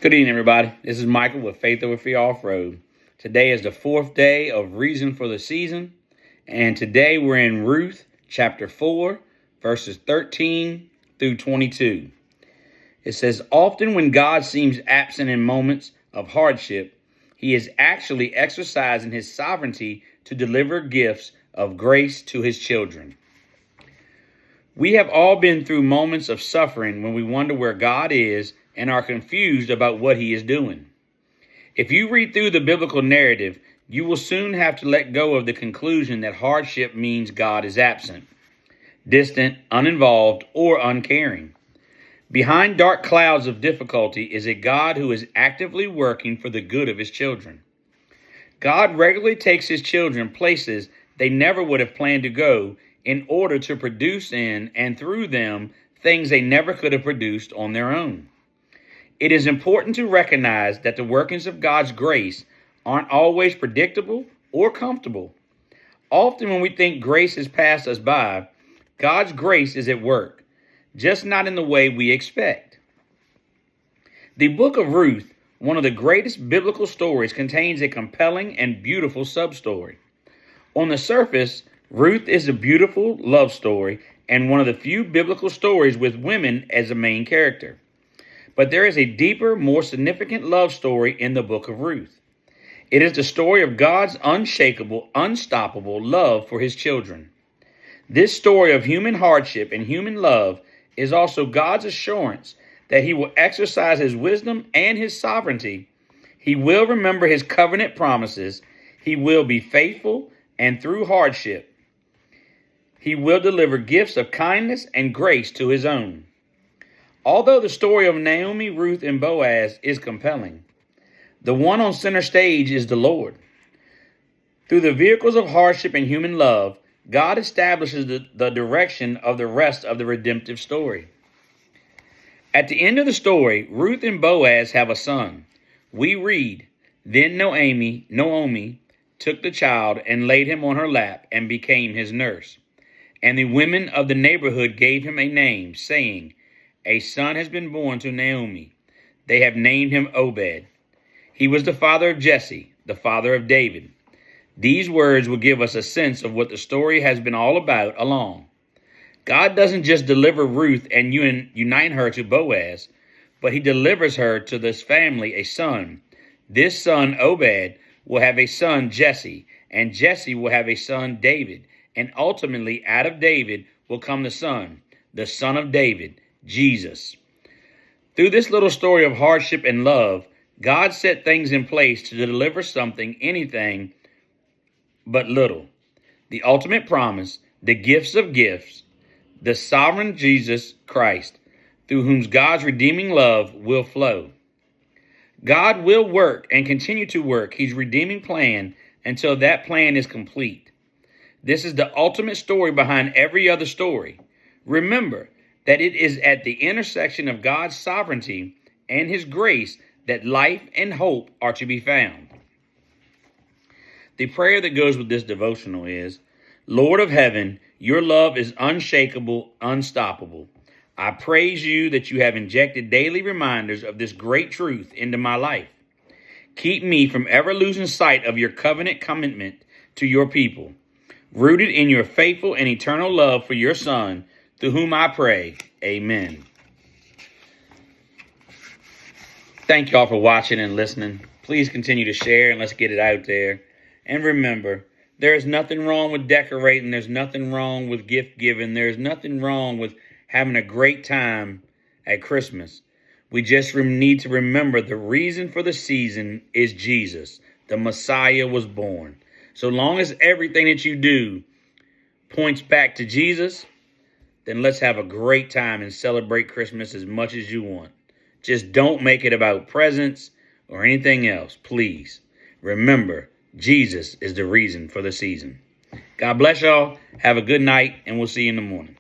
Good evening, everybody. This is Michael with Faith Over Fear Off-Road. Today is the fourth day of Reason for the Season, and today we're in Ruth chapter 4, verses 13 through 22. It says, often when God seems absent in moments of hardship, he is actually exercising his sovereignty to deliver gifts of grace to his children. We have all been through moments of suffering when we wonder where God is and are confused about what he is doing. If you read through the biblical narrative, you will soon have to let go of the conclusion that hardship means God is absent, distant, uninvolved, or uncaring. Behind dark clouds of difficulty is a God who is actively working for the good of his children. God regularly takes his children places they never would have planned to go in order to produce in and through them things they never could have produced on their own. It is important to recognize that the workings of God's grace aren't always predictable or comfortable. Often when we think grace has passed us by, God's grace is at work, just not in the way we expect. The book of Ruth, one of the greatest biblical stories, contains a compelling and beautiful sub-story. On the surface, Ruth is a beautiful love story and one of the few biblical stories with women as a main character. But there is a deeper, more significant love story in the book of Ruth. It is the story of God's unshakable, unstoppable love for his children. This story of human hardship and human love is also God's assurance that he will exercise his wisdom and his sovereignty. He will remember his covenant promises. He will be faithful, and through hardship, he will deliver gifts of kindness and grace to his own. Although the story of Naomi, Ruth, and Boaz is compelling, the one on center stage is the Lord. Through the vehicles of hardship and human love, God establishes the direction of the rest of the redemptive story. At the end of the story, Ruth and Boaz have a son. We read, then Naomi took the child and laid him on her lap and became his nurse. And the women of the neighborhood gave him a name, saying, a son has been born to Naomi. They have named him Obed. He was the father of Jesse, the father of David. These words will give us a sense of what the story has been all about along. God doesn't just deliver Ruth and unite her to Boaz, but he delivers her to this family, a son. This son, Obed, will have a son, Jesse, and Jesse will have a son, David. And ultimately, out of David will come the son of David, Jesus. Through this little story of hardship and love, God set things in place to deliver something, anything but little. The ultimate promise, the gifts of gifts, the sovereign Jesus Christ, through whom God's redeeming love will flow. God will work and continue to work his redeeming plan until that plan is complete. This is the ultimate story behind every other story. Remember that it is at the intersection of God's sovereignty and his grace that life and hope are to be found. The prayer that goes with this devotional is, Lord of heaven, your love is unshakable, unstoppable. I praise you that you have injected daily reminders of this great truth into my life. Keep me from ever losing sight of your covenant commitment to your people, rooted in your faithful and eternal love for your Son, through whom I pray. Amen. Thank y'all for watching and listening. Please continue to share and let's get it out there. And remember, there is nothing wrong with decorating. There's nothing wrong with gift giving. There's nothing wrong with having a great time at Christmas. We just need to remember the reason for the season is Jesus. The Messiah was born. So long as everything that you do points back to Jesus, then let's have a great time and celebrate Christmas as much as you want. Just don't make it about presents or anything else, please. Remember, Jesus is the reason for the season. God bless y'all. Have a good night, and we'll see you in the morning.